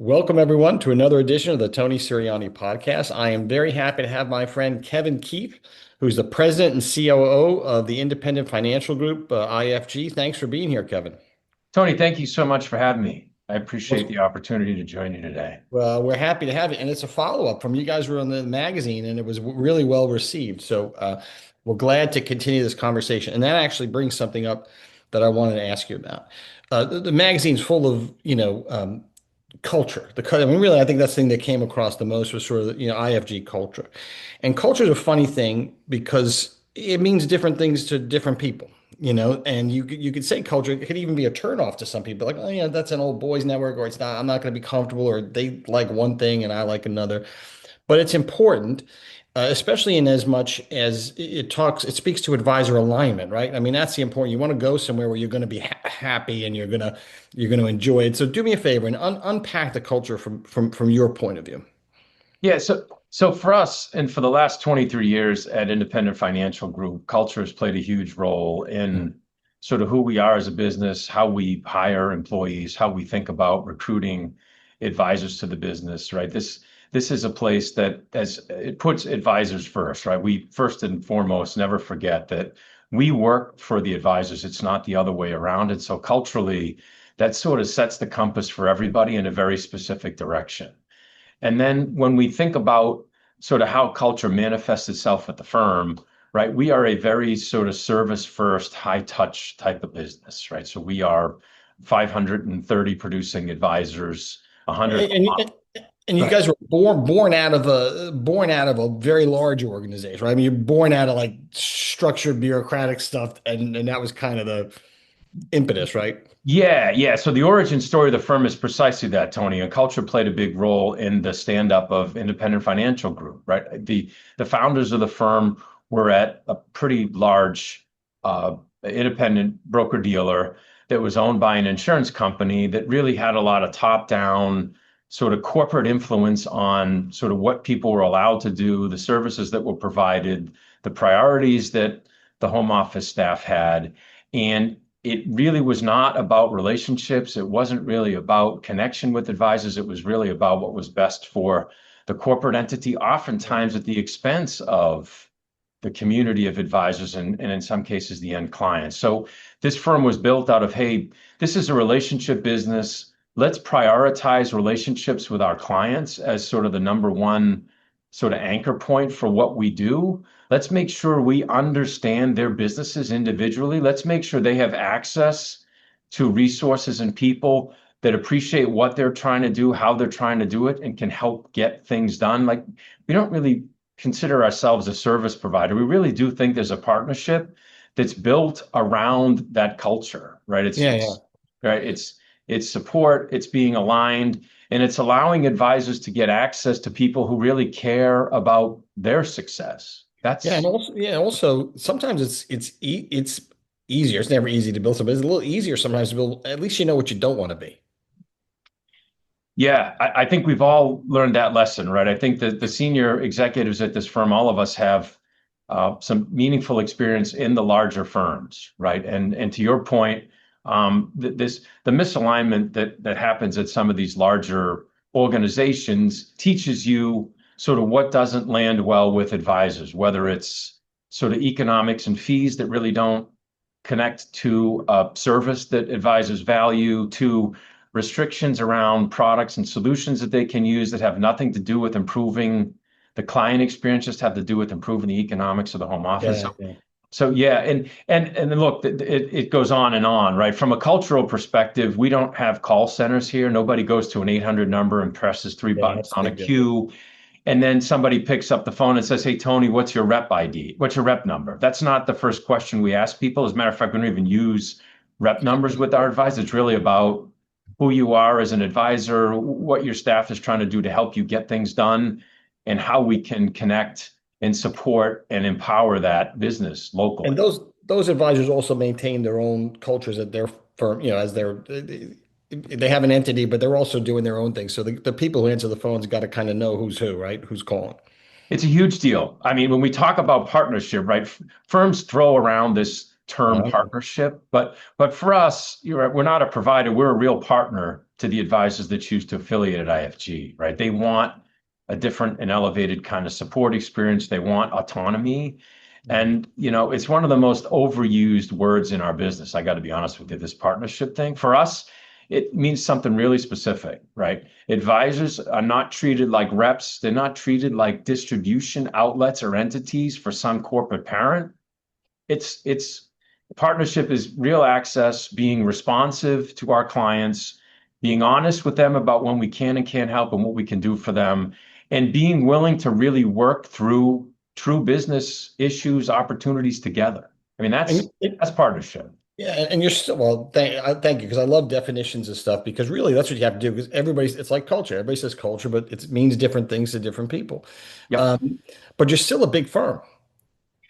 Welcome, everyone, to another edition of the Tony Sirianni podcast. I am very happy to have my friend Kevin Keefe, who's the president and COO of the Independent Financial Group, IFG. Thanks for being here, Kevin. Tony, thank you so much for having me. I appreciate Well, the opportunity to join you today. we're happy to have it. And it's a follow-up from you guys were on the magazine, and it was really well received. So we're glad to continue this conversation. And that actually brings something up that I wanted to ask you about. The magazine's full of, culture. I mean, really, I think that's the thing that came across the most was sort of, IFG culture. And culture is a funny thing because it means different things to different people, and you could say culture, it could even be a turnoff to some people, like, oh, yeah, that's an old boys network, or it's not, I'm not going to be comfortable, or they like one thing and I like another. But it's important, especially in as much as it speaks to advisor alignment, right? I mean, that's the important. You want to go somewhere where you're going to be happy and you're going to enjoy it. So do me a favor and unpack the culture from your point of view. Yeah, so for us and for the last 23 years at Independent Financial Group, culture has played a huge role in sort of who we are as a business, how we hire employees, how we think about recruiting advisors to the business, right? This is a place that as it puts advisors first, right? We first and foremost never forget that we work for the advisors. It's not the other way around. And so culturally, that sort of sets the compass for everybody in a very specific direction. And then when we think about sort of how culture manifests itself at the firm, right, we are a very sort of service first, high touch type of business, right? So we are 530 producing advisors, 100. And, and you guys were born out of a very large organization, right? I mean, you're born out of like structured bureaucratic stuff, and that was kind of the impetus, right? Yeah. So the origin story of the firm is precisely that, Tony. And culture played a big role in the stand-up of Independent Financial Group, right? The founders of the firm were at a pretty large independent broker-dealer that was owned by an insurance company that really had a lot of top-down sort of corporate influence on sort of what people were allowed to do, the services that were provided, the priorities that the home office staff had. And it really was not about relationships. It wasn't really about connection with advisors. It was really about what was best for the corporate entity, oftentimes at the expense of the community of advisors and in some cases the end clients. So this firm was built out of, hey, this is a relationship business. Let's prioritize relationships with our clients as sort of the number one sort of anchor point for what we do. Let's make sure we understand their businesses individually. Let's make sure they have access to resources and people that appreciate what they're trying to do, how they're trying to do it, and can help get things done. Like, we don't really consider ourselves a service provider. We really do think there's a partnership that's built around that culture, right? Yeah. Right. It's support, it's being aligned, and it's allowing advisors to get access to people who really care about their success. Yeah, and That's also sometimes it's easier. It's never easy to build something. It's a little easier sometimes to build. At least you know what you don't want to be. Yeah, I think we've all learned that lesson, right? I think that the senior executives at this firm, all of us have some meaningful experience in the larger firms, right? And to your point, the misalignment that happens at some of these larger organizations teaches you sort of what doesn't land well with advisors, whether it's sort of economics and fees that really don't connect to a service that advisors value, to restrictions around products and solutions that they can use that have nothing to do with improving the client experience, just have to do with improving the economics of the home office. Yeah, yeah. So yeah, and then look, it goes on, right? From a cultural perspective, we don't have call centers here. Nobody goes to an 800 number and presses three Yeah, buttons that's a on a big difference. queue, and then somebody picks up the phone and says, "Hey, Tony, what's your rep ID? What's your rep number?" That's not the first question we ask people. As a matter of fact, we don't even use rep numbers with our advisors. It's really about who you are as an advisor, what your staff is trying to do to help you get things done, and how we can connect and support and empower that business And locally. those advisors also maintain their own cultures at their firm, as they have an entity, but they're also doing their own thing. So the people who answer the phones got to kind of know who's who, right? Who's calling. It's a huge deal. I mean, when we talk about partnership, right? Firms throw around this term Uh, partnership, but for us, we're not a provider. We're a real partner to the advisors that choose to affiliate at IFG, right? They want a different and elevated kind of support experience. They want autonomy. And, it's one of the most overused words in our business. I got to be honest with you, this partnership thing. For us, it means something really specific, right? Advisors are not treated like reps. They're not treated like distribution outlets or entities for some corporate parent. It's partnership is real access, being responsive to our clients, being honest with them about when we can and can't help and what we can do for them, and being willing to really work through true business issues, opportunities together. I mean, And that's partnership. yeah, and you're still well. Thank you because I love definitions of stuff because really that's what you have to do because it's like culture. Everybody says culture, but it means different things to different people. Yep. Um, but you're still a big firm.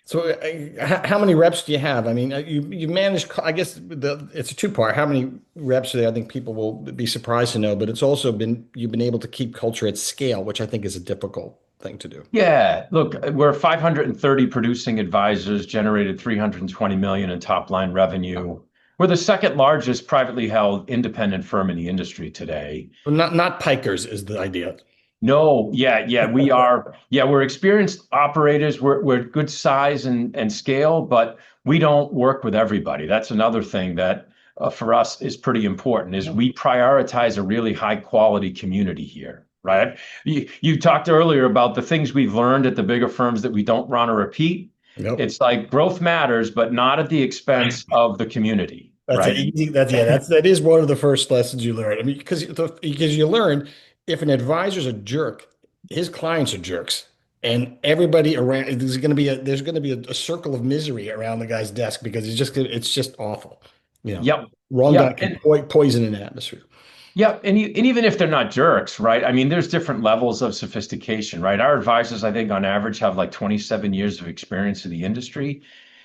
So how many reps do you have? I mean, you manage. I guess it's a two-part. How many reps are there? I think people will be surprised to know, but it's also been you've been able to keep culture at scale, which I think is a difficult thing to do. Yeah, look, we're 530 producing advisors, generated 320 million in top line revenue. We're the second largest privately held independent firm in the industry today. But not pikers is the idea. No, yeah, we are. Yeah, we're experienced operators. We're good size and scale, but we don't work with everybody. That's another thing that for us is pretty important. Is we prioritize a really high quality community here, right? You talked earlier about the things we've learned at the bigger firms that we don't want to repeat. Nope. It's like growth matters, but not at the expense of the community, That's an right? easy. That is one of the first lessons you learn. I mean, because you learn if an advisor's a jerk, his clients are jerks, and everybody around there's going to be a circle of misery around the guy's desk because it's just awful. Yep. Wrong guy Yep. can poison an atmosphere. Yeah, and even if they're not jerks, right? I mean, there's different levels of sophistication, right? Our advisors, I think, on average, have like 27 years of experience in the industry,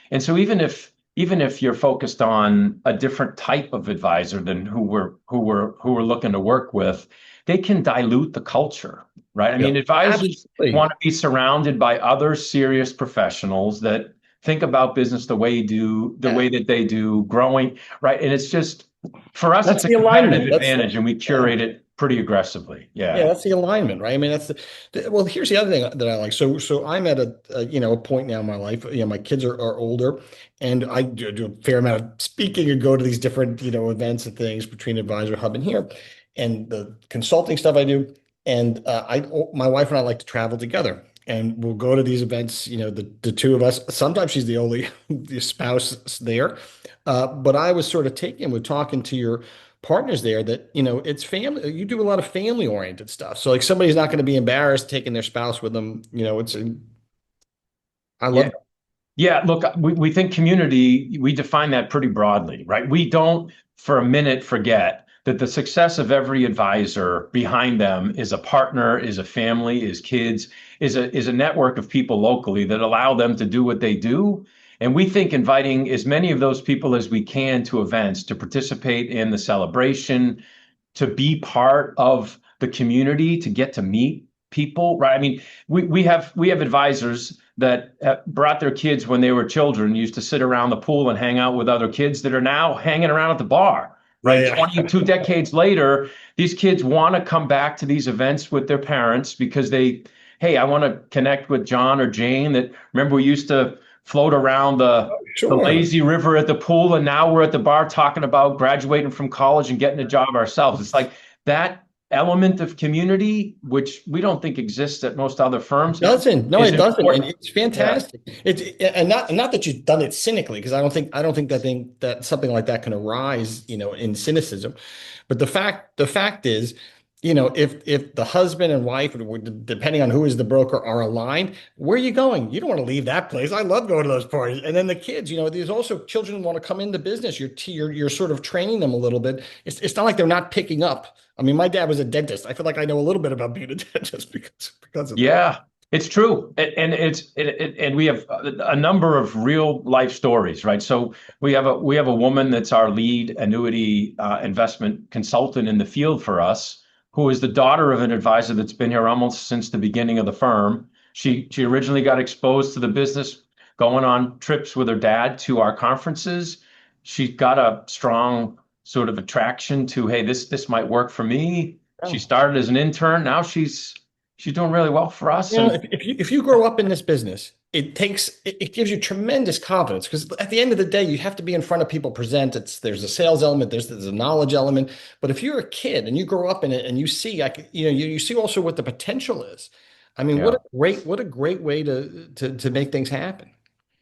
and so even if you're focused on a different type of advisor than who we're looking to work with, they can dilute the culture, right? I Yeah, mean, advisors absolutely. want to be surrounded by other serious professionals that think about business the Yeah. way that they do, growing, right? And it's just for us, That's it's a the competitive alignment. advantage, and we Yeah. curate it pretty aggressively. Yeah, Yeah. that's the alignment, right? I mean, well, here's the other thing that I like. So I'm at a point now in my life, my kids are older and I do a fair amount of speaking and go to these different, events and things between AdvisorHub and here and the consulting stuff I do. And my wife and I like to travel together and we'll go to these events, the two of us. Sometimes she's the only the spouse there. But I was sort of taken with talking to your partners there that it's family. You do a lot of family oriented stuff, so like somebody's not going to be embarrassed taking their spouse with them. I love Yeah. that. Yeah, look, we think community, we define that pretty broadly, right? We don't for a minute forget that the success of every advisor behind them is a partner, is a family, is kids, is a network of people locally that allow them to do what they do. And we think inviting as many of those people as we can to events to participate in the celebration, to be part of the community, to get to meet people, right? I mean, we have advisors that brought their kids when they were children, used to sit around the pool and hang out with other kids that are now hanging around at the bar, right? Yeah, 22 decades later, these kids want to come back to these events with their parents because hey, I want to connect with John or Jane that remember we used to float around the sure. lazy river at the pool, and now we're at the bar talking about graduating from college and getting a job ourselves. It's like that element of community, which we don't think exists at most other It firms, doesn't. No, is it doesn't, and important. it's Yeah. fantastic. It's and not that you've done it cynically, because I don't think that something like that can arise, in cynicism. But the fact is, if the husband and wife, depending on who is the broker, are aligned, where are you going? You don't want to leave that place. I love going to those parties. And then the kids, there's also children who want to come into business. You're sort of training them a little bit. It's not like they're not picking up. I mean, my dad was a dentist. I feel like I know a little bit about being a dentist because of that. Yeah, it's true, and we have a number of real life stories, right? So we have a woman that's our lead annuity investment consultant in the field for us, who is the daughter of an advisor that's been here almost since the beginning of the firm. She originally got exposed to the business going on trips with her dad to our conferences. She got a strong sort of attraction to, hey, this might work for me. She Oh. started as an intern. Now she's doing really well for us. You know, And if you grow up in this business, it gives you tremendous confidence because at the end of the day, you have to be in front of people, present. There's a sales element, there's a knowledge element. But if you're a kid and you grow up in it and you see, you see also what the potential is. I mean, yeah. what a great way to make things happen.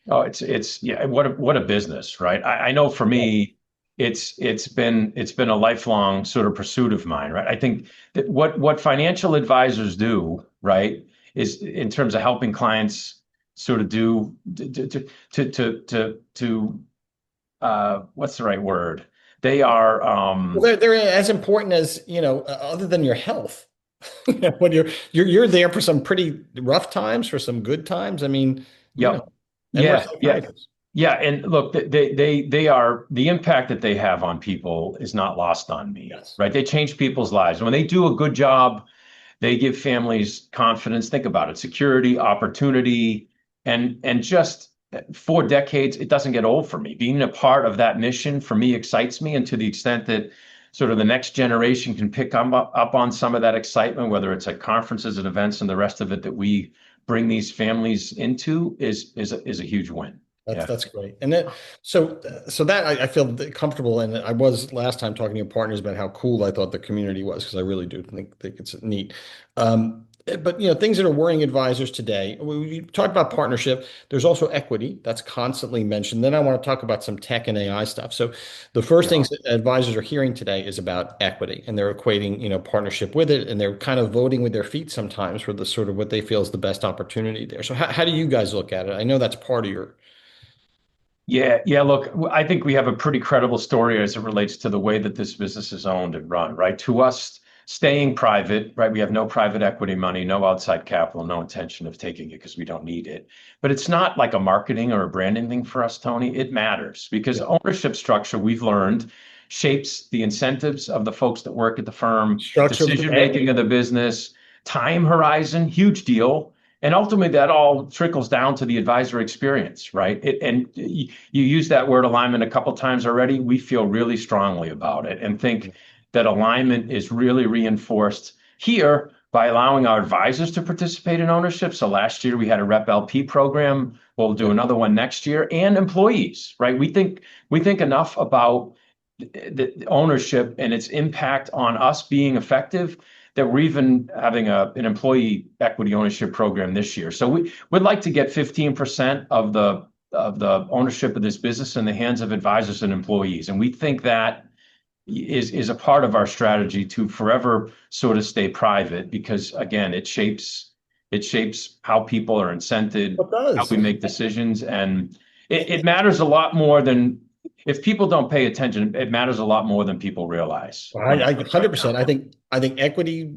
Oh, it's yeah, what a business, right? I know for Yeah. me, it's been a lifelong sort of pursuit of mine, right? I think that what financial advisors do, right, is in terms of helping clients sort of do what's the right word? They are Well, they're as important as, other than your health. When you're there for some pretty rough times, for some good times. I mean, yep. and we're Yeah, yeah. psychiatrists. Yeah, and look, they are the impact that they have on people is not lost on me, Yes. right? They change people's lives. When they do a good job, they give families confidence. Think about it, security, opportunity, and just 4 decades, it doesn't get old for me. Being a part of that mission for me excites me, and to the extent that sort of the next generation can pick up on some of that excitement, whether it's at conferences and events and the rest of it that we bring these families into is a huge win. That's Yeah. that's great. And then so that I feel comfortable. And I was last time talking to your partners about how cool I thought the community was because I really do think it's neat. But things that are worrying advisors today. We talked about partnership. There's also equity that's constantly mentioned. Then I want to talk about some tech and AI stuff. So the first Yeah. things that advisors are hearing today is about equity, and they're equating partnership with it, and they're kind of voting with their feet sometimes for the sort of what they feel is the best opportunity there. So how do you guys look at it? I know that's part of your. Yeah, yeah. Look, I think we have a pretty credible story as it relates to the way that this business is owned and run, right? To us, staying private, right? We have no private equity money, no outside capital, no intention of taking it because we don't need it. But it's not like a marketing or a branding thing for us, Tony. It matters because Yeah. ownership structure, we've learned, shapes the incentives of the folks that work at the firm, Structure of the decision family. making of the business, time horizon, huge deal. And ultimately, that all trickles down to the advisor experience, right? You use that word alignment a couple times already. We feel really strongly about it and think that alignment is really reinforced here by allowing our advisors to participate in ownership. So last year we had a Rep LP program. We'll do Yeah. another one next year, and employees, right? We think enough about the ownership and its impact on us being effective that we're even having an employee equity ownership program this year. So we'd like to get 15% of the ownership of this business in the hands of advisors and employees. And we think that is a part of our strategy to forever sort of stay private because again, it shapes how people are incented, It how does. we make decisions, and it matters a lot more than if people don't pay attention, it matters a lot more than people realize when I it comes right 100%. down. I think equity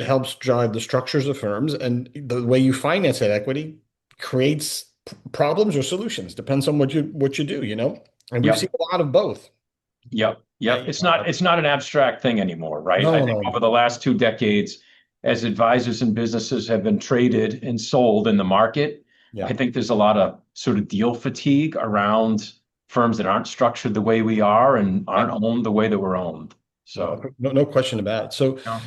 helps drive the structures of firms, and the way you finance that equity creates problems or solutions. Depends on what you do, And we've seen Yep. a lot of both. Yep. Yep. I, It's not an abstract thing anymore, right? I no, think no, over no. the last 2 decades, as advisors and businesses have been traded and sold in the market, I Yeah. think there's a lot of sort of deal fatigue around firms that aren't structured the way we are and Yeah. aren't owned the way that we're owned. No, So, no question about it. So yeah.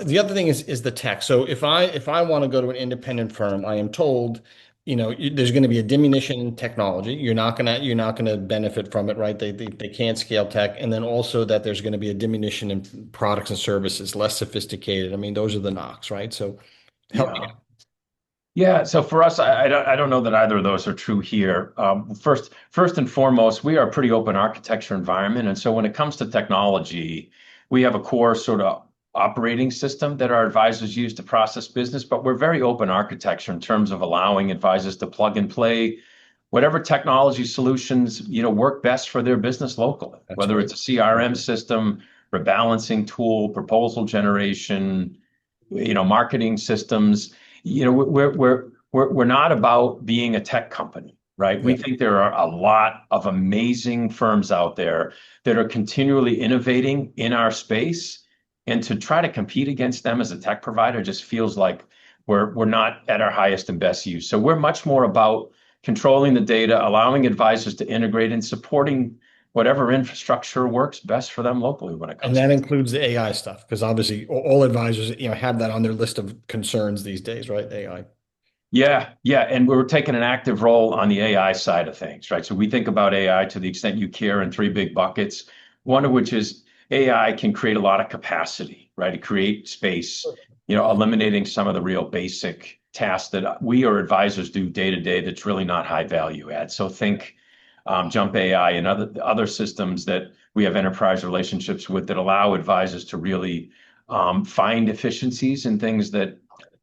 the other thing is the tech. So if I want to go to an independent firm, I am told, there's going to be a diminution in technology. You're not gonna benefit from it, right? They can't scale tech, and then also that there's going to be a diminution in products and services, less sophisticated. I mean, those are the knocks, right? So help me Yeah. Yeah, so for us, I don't know that either of those are true here. First and foremost, we are a pretty open architecture environment, and so when it comes to technology, we have a core sort of operating system that our advisors use to process business, but we're very open architecture in terms of allowing advisors to plug and play whatever technology solutions, work best for their business locally, That's whether right. it's a CRM system, rebalancing tool, proposal generation, marketing systems. We're not about being a tech company, right? We Yeah. think there are a lot of amazing firms out there that are continually innovating in our space, and to try to compete against them as a tech provider just feels like we're not at our highest and best use. So we're much more about controlling the data, allowing advisors to integrate, and supporting whatever infrastructure works best for them locally when it And comes to that it. includes the AI stuff, because obviously all advisors, have that on their list of concerns these days, right? AI. Yeah, yeah, and we're taking an active role on the AI side of things, right? So we think about AI to the extent you care in three big buckets. One of which is AI can create a lot of capacity, right? To create space, eliminating some of the real basic tasks that we or advisors do day to day that's really not high value add. So think Jump AI and other systems that we have enterprise relationships with that allow advisors to really find efficiencies in things that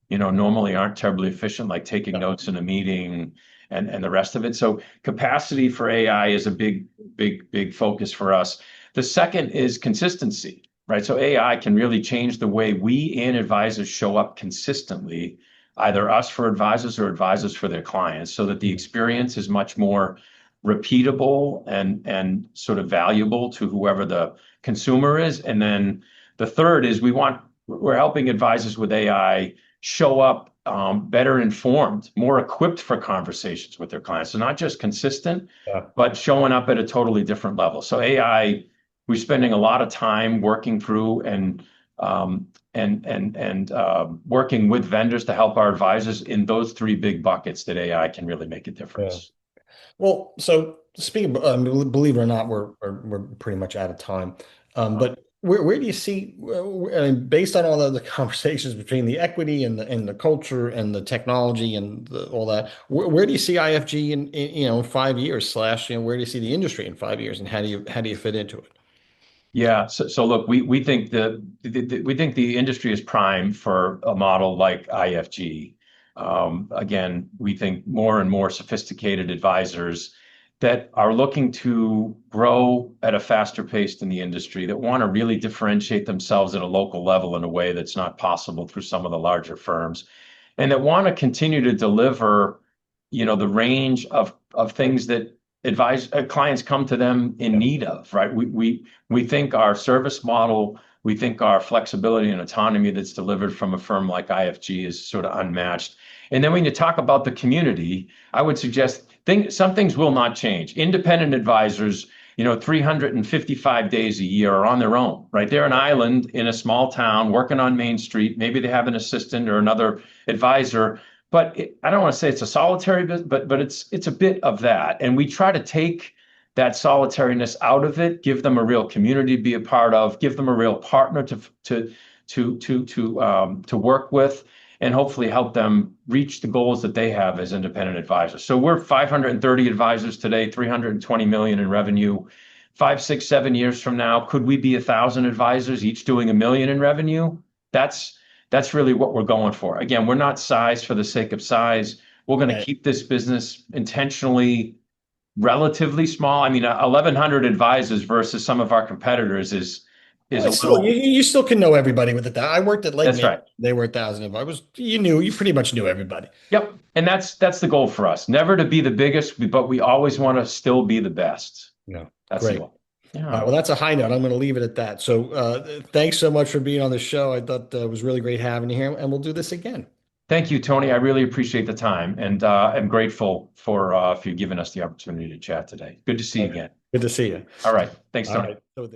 normally aren't terribly efficient, like taking Yeah. notes in a meeting and the rest of it. So capacity for AI is a big focus for us. The second is consistency, right? So AI can really change the way we and advisors show up consistently, either us for advisors or advisors for their clients, so that the experience is much more repeatable and sort of valuable to whoever the consumer is. And then the third is we're helping advisors with AI show up better informed, more equipped for conversations with their clients. So not just consistent, Yeah. but showing up at a totally different level. So AI, we're spending a lot of time working through and working with vendors to help our advisors in those three big buckets that AI can really make a Yeah. difference. Well, so speaking of, believe it or not, we're pretty much out of time. But where do you see, I mean, based on all the conversations between the equity and the culture and the technology and all that, where do you see IFG in 5 years slash, where do you see the industry in 5 years, and how do you fit into it? Yeah. So look, we think we think the industry is primed for a model like IFG. Again, we think more and more sophisticated advisors that are looking to grow at a faster pace than the industry, that want to really differentiate themselves at a local level in a way that's not possible through some of the larger firms, and that want to continue to deliver, the range of things that advise clients come to them in Yeah. need of, right? We think our service model, we think our flexibility and autonomy that's delivered from a firm like IFG is sort of unmatched. And then when you talk about the community, I would suggest some things will not change. Independent advisors, 355 days a year are on their own, right? They're an island in a small town working on Main Street. Maybe they have an assistant or another advisor, but I don't want to say it's a solitary business, but it's a bit of that. And we try to take that solitariness out of it, give them a real community to be a part of, give them a real partner to work with, and hopefully help them reach the goals that they have as independent advisors. So we're 530 advisors today, 320 million in revenue. 5, 6, 7 years from now, could we be 1,000 advisors, each doing 1 million in revenue? That's really what we're going for. Again, we're not size for the sake of size. We're going to Right. keep this business intentionally relatively small. I mean, 1,100 advisors versus some of our competitors is Well, a it's still, little. you still can know everybody with it. I worked at Lake That's Man. right. They were 1,000. If I was, you pretty much knew everybody. Yep. And that's the goal for us. Never to be the biggest, but we always want to still be the best. Yeah. That's the Great. goal. All right, Yeah. well, that's a high note. I'm going to leave it at that. So, thanks so much for being on the show. I thought it was really great having you here, and we'll do this again. Thank you, Tony. I really appreciate the time, and I'm grateful for you giving us the opportunity to chat today. Good to see you Okay. again. Good to see you. All right. Thanks, All Tony. right. So